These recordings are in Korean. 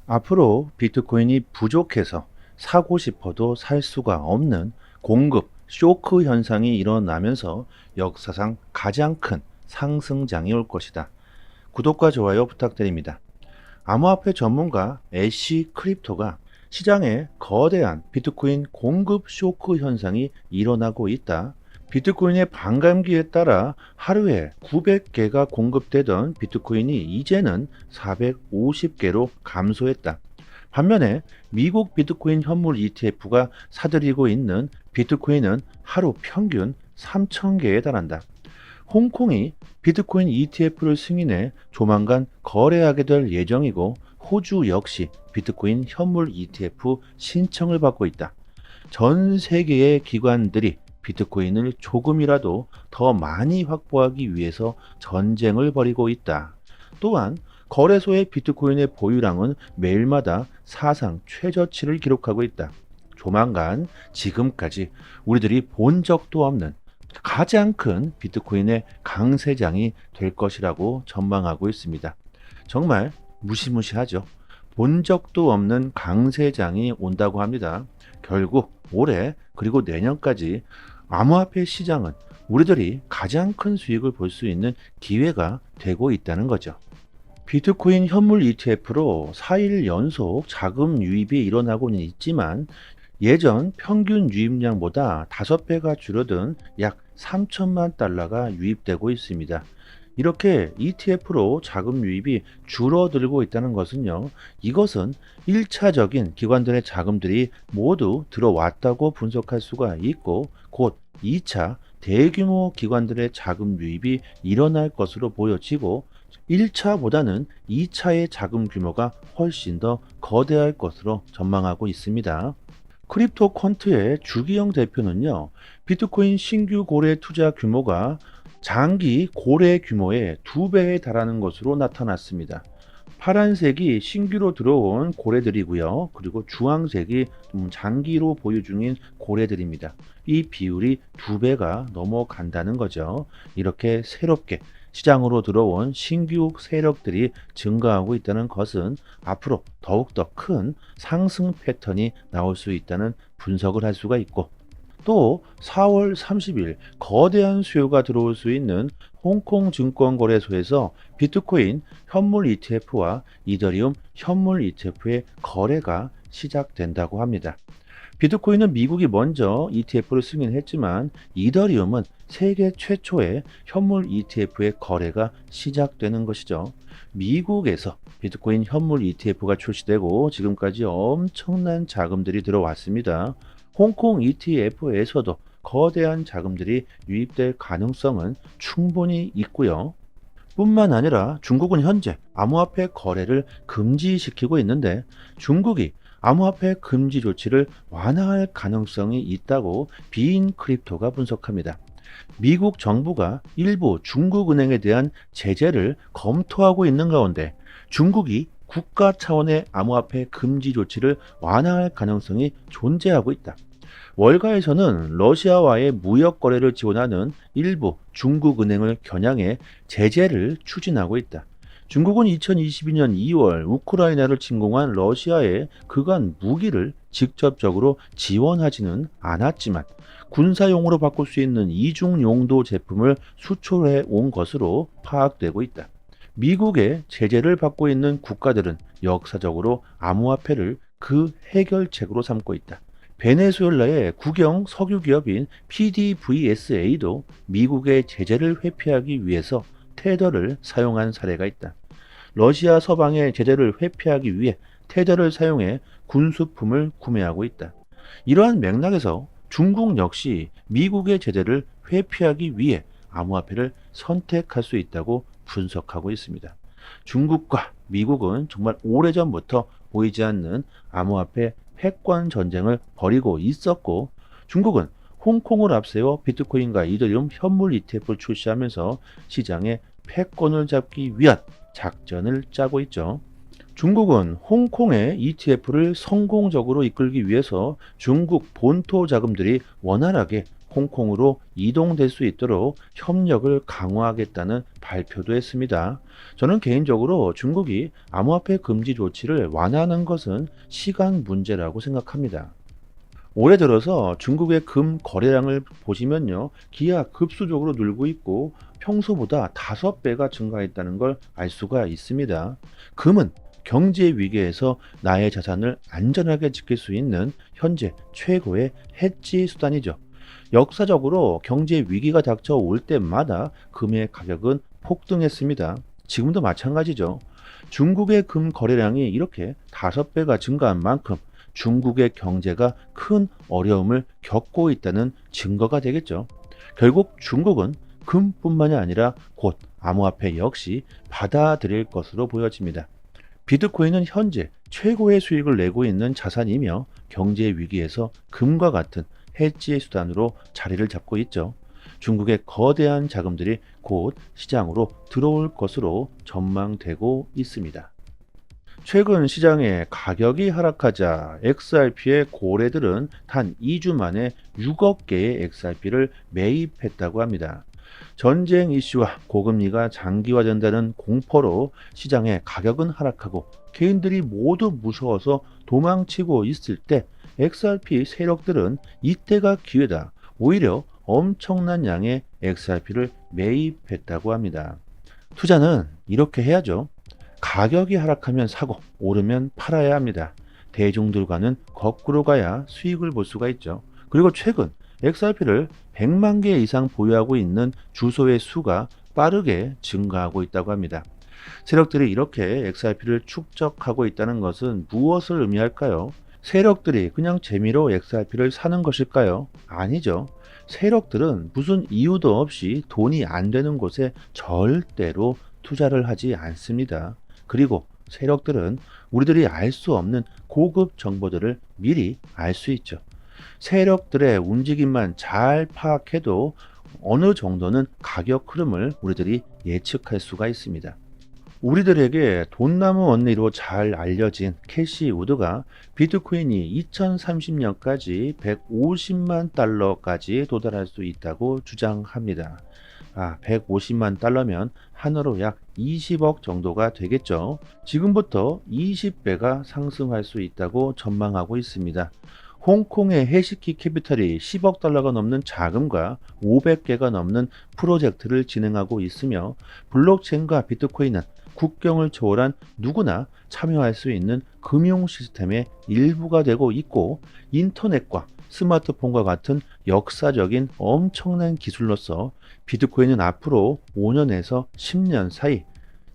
앞으로 비트코인이 부족해서 사고 싶어도 살 수가 없는 공급 쇼크 현상이 일어나면서 역사상 가장 큰 상승장이 올 것이다. 구독과 좋아요 부탁드립니다. 암호화폐 전문가 애쉬 크립토가 시장에 거대한 비트코인 공급 쇼크 현상이 일어나고 있다. 비트코인의 반감기에 따라 하루에 900개가 공급되던 비트코인이 이제는 450개로 감소했다. 반면에 미국 비트코인 현물 ETF가 사들이고 있는 비트코인은 하루 평균 3,000개에 달한다. 홍콩이 비트코인 ETF를 승인해 조만간 거래하게 될 예정이고, 호주 역시 비트코인 현물 ETF 신청을 받고 있다. 전 세계의 기관들이 비트코인을 조금이라도 더 많이 확보하기 위해서 전쟁을 벌이고 있다. 또한 거래소의 비트코인의 보유량은 매일마다 사상 최저치를 기록하고 있다. 조만간 지금까지 우리들이 본 적도 없는 가장 큰 비트코인의 강세장이 될 것이라고 전망하고 있습니다. 정말 무시무시하죠. 본 적도 없는 강세장이 온다고 합니다. 결국 올해 그리고 내년까지 암호화폐 시장은 우리들이 가장 큰 수익을 볼 수 있는 기회가 되고 있다는 거죠. 비트코인 현물 ETF로 4일 연속 자금 유입이 일어나고는 있지만, 예전 평균 유입량보다 5배가 줄어든 약 3천만 달러가 유입되고 있습니다. 이렇게 ETF로 자금 유입이 줄어들고 있다는 것은요, 이것은 1차적인 기관들의 자금들이 모두 들어왔다고 분석할 수가 있고, 곧 2차 대규모 기관들의 자금 유입이 일어날 것으로 보여지고, 1차보다는 2차의 자금 규모가 훨씬 더 거대할 것으로 전망하고 있습니다. 크립토 퀀트의 주기영 대표는요, 비트코인 신규 고래 투자 규모가 장기 고래 규모의 2배에 달하는 것으로 나타났습니다. 파란색이 신규로 들어온 고래들이고요. 그리고 주황색이 장기로 보유 중인 고래들입니다. 이 비율이 2배가 넘어간다는 거죠. 이렇게 새롭게 시장으로 들어온 신규 세력들이 증가하고 있다는 것은 앞으로 더욱더 큰 상승 패턴이 나올 수 있다는 분석을 할 수가 있고, 또 4월 30일 거대한 수요가 들어올 수 있는 홍콩 증권거래소에서 비트코인 현물 ETF와 이더리움 현물 ETF의 거래가 시작된다고 합니다. 비트코인은 미국이 먼저 ETF를 승인했지만, 이더리움은 세계 최초의 현물 ETF의 거래가 시작되는 것이죠. 미국에서 비트코인 현물 ETF가 출시되고 지금까지 엄청난 자금들이 들어왔습니다. 홍콩 ETF에서도 거대한 자금들이 유입될 가능성은 충분히 있고요. 뿐만 아니라 중국은 현재 암호화폐 거래를 금지시키고 있는데, 중국이 암호화폐 금지 조치를 완화할 가능성이 있다고 비인 크립토가 분석합니다. 미국 정부가 일부 중국 은행에 대한 제재를 검토하고 있는 가운데, 중국이 국가 차원의 암호화폐 금지 조치를 완화할 가능성이 존재하고 있다. 월가에서는 러시아와의 무역 거래를 지원하는 일부 중국 은행을 겨냥해 제재를 추진하고 있다. 중국은 2022년 2월 우크라이나를 침공한 러시아에 그간 무기를 직접적으로 지원하지는 않았지만, 군사용으로 바꿀 수 있는 이중 용도 제품을 수출해 온 것으로 파악되고 있다. 미국의 제재를 받고 있는 국가들은 역사적으로 암호화폐를 그 해결책으로 삼고 있다. 베네수엘라의 국영 석유 기업인 PDVSA도 미국의 제재를 회피하기 위해서 테더를 사용한 사례가 있다. 러시아 서방의 제재를 회피하기 위해 테더를 사용해 군수품을 구매하고 있다. 이러한 맥락에서 중국 역시 미국의 제재를 회피하기 위해 암호화폐를 선택할 수 있다고 분석하고 있습니다. 중국과 미국은 정말 오래전부터 보이지 않는 암호화폐 패권 전쟁을 벌이고 있었고, 중국은 홍콩을 앞세워 비트코인과 이더리움 현물 ETF를 출시하면서 시장의 패권을 잡기 위한 작전을 짜고 있죠. 중국은 홍콩의 ETF를 성공적으로 이끌기 위해서 중국 본토 자금들이 원활하게 홍콩으로 이동될 수 있도록 협력을 강화하겠다는 발표도 했습니다. 저는 개인적으로 중국이 암호화폐 금지 조치를 완화하는 것은 시간 문제라고 생각합니다. 올해 들어서 중국의 금 거래량을 보시면요, 기하급수적으로 늘고 있고 평소보다 5배가 증가했다는 걸 알 수가 있습니다. 금은 경제 위기에서 나의 자산을 안전하게 지킬 수 있는 현재 최고의 해지 수단이죠. 역사적으로 경제 위기가 닥쳐올 때마다 금의 가격은 폭등했습니다. 지금도 마찬가지죠. 중국의 금 거래량이 이렇게 5배가 증가한 만큼 중국의 경제가 큰 어려움을 겪고 있다는 증거가 되겠죠. 결국 중국은 금뿐만이 아니라 곧 암호화폐 역시 받아들일 것으로 보여집니다. 비트코인은 현재 최고의 수익을 내고 있는 자산이며 경제 위기에서 금과 같은 해지 수단으로 자리를 잡고 있죠. 중국의 거대한 자금들이 곧 시장으로 들어올 것으로 전망되고 있습니다. 최근 시장의 가격이 하락하자 XRP의 고래들은 단 2주 만에 6억 개의 XRP를 매입했다고 합니다. 전쟁 이슈와 고금리가 장기화된다는 공포로 시장의 가격은 하락하고 개인들이 모두 무서워서 도망치고 있을 때 XRP 세력들은 이때가 기회다. 오히려 엄청난 양의 XRP를 매입했다고 합니다. 투자는 이렇게 해야죠. 가격이 하락하면 사고, 오르면 팔아야 합니다. 대중들과는 거꾸로 가야 수익을 볼 수가 있죠. 그리고 최근 XRP를 100만 개 이상 보유하고 있는 주소의 수가 빠르게 증가하고 있다고 합니다. 세력들이 이렇게 XRP를 축적하고 있다는 것은 무엇을 의미할까요? 세력들이 그냥 재미로 XRP를 사는 것일까요? 아니죠. 세력들은 무슨 이유도 없이 돈이 안 되는 곳에 절대로 투자를 하지 않습니다. 그리고 세력들은 우리들이 알 수 없는 고급 정보들을 미리 알 수 있죠. 세력들의 움직임만 잘 파악해도 어느 정도는 가격 흐름을 우리들이 예측할 수가 있습니다. 우리들에게 돈나무 언니로 잘 알려진 캐시 우드가 비트코인이 2030년까지 150만 달러까지 도달할 수 있다고 주장합니다. 150만 달러면 한화로 약 20억 정도가 되겠죠. 지금부터 20배가 상승할 수 있다고 전망하고 있습니다. 홍콩의 해시키 캐피탈이 10억 달러가 넘는 자금과 500개가 넘는 프로젝트를 진행하고 있으며 블록체인과 비트코인은 국경을 초월한 누구나 참여할 수 있는 금융 시스템의 일부가 되고 있고 인터넷과 스마트폰과 같은 역사적인 엄청난 기술로서 비트코인은 앞으로 5년에서 10년 사이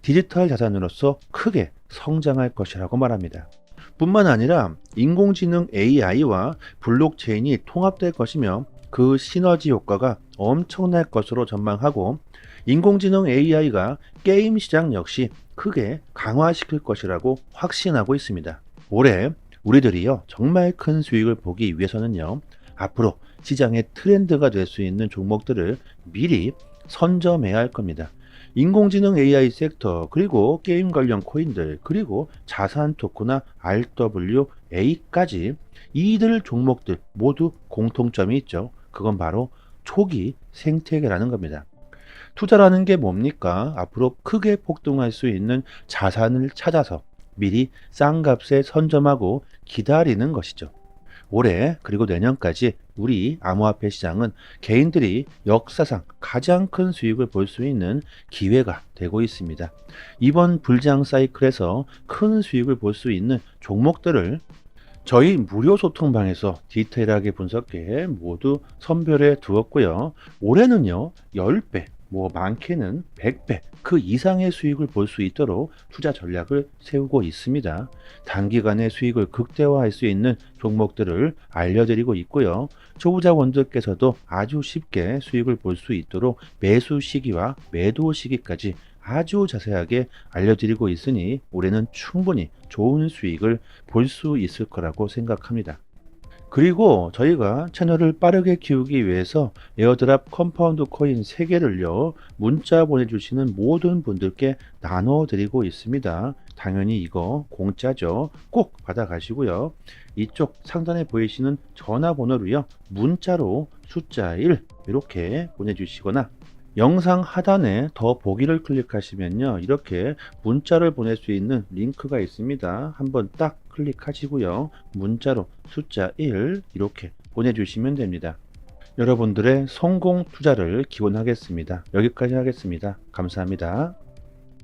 디지털 자산으로서 크게 성장할 것이라고 말합니다. 뿐만 아니라 인공지능 AI와 블록체인이 통합될 것이며 그 시너지 효과가 엄청날 것으로 전망하고 인공지능 AI가 게임 시장 역시 크게 강화시킬 것이라고 확신하고 있습니다. 올해 우리들이요 정말 큰 수익을 보기 위해서는요 앞으로 시장의 트렌드가 될 수 있는 종목들을 미리 선점해야 할 겁니다. 인공지능 AI 섹터 그리고 게임 관련 코인들 그리고 자산 토크나 RWA까지 이들 종목들 모두 공통점이 있죠. 그건 바로 초기 생태계라는 겁니다. 투자라는 게 뭡니까? 앞으로 크게 폭등할 수 있는 자산을 찾아서 미리 싼 값에 선점하고 기다리는 것이죠. 올해 그리고 내년까지 우리 암호화폐 시장은 개인들이 역사상 가장 큰 수익을 볼 수 있는 기회가 되고 있습니다. 이번 불장 사이클에서 큰 수익을 볼 수 있는 종목들을 저희 무료 소통방에서 디테일하게 분석해 모두 선별해 두었고요. 올해는요 10배, 많게는 100배 그 이상의 수익을 볼 수 있도록 투자 전략을 세우고 있습니다. 단기간에 수익을 극대화할 수 있는 종목들을 알려드리고 있고요. 초보자원들께서도 아주 쉽게 수익을 볼 수 있도록 매수 시기와 매도 시기까지 아주 자세하게 알려드리고 있으니 올해는 충분히 좋은 수익을 볼 수 있을 거라고 생각합니다. 그리고 저희가 채널을 빠르게 키우기 위해서 에어드랍 컴파운드 코인 3개를요 문자 보내주시는 모든 분들께 나눠 드리고 있습니다. 당연히 이거 공짜죠. 꼭 받아가시고요. 이쪽 상단에 보이시는 전화번호로요. 문자로 숫자 1 이렇게 보내주시거나 영상 하단에 더 보기를 클릭하시면요. 이렇게 문자를 보낼 수 있는 링크가 있습니다. 한번 딱 클릭하시고요. 문자로 숫자 1 이렇게 보내주시면 됩니다. 여러분들의 성공 투자를 기원하겠습니다. 여기까지 하겠습니다. 감사합니다.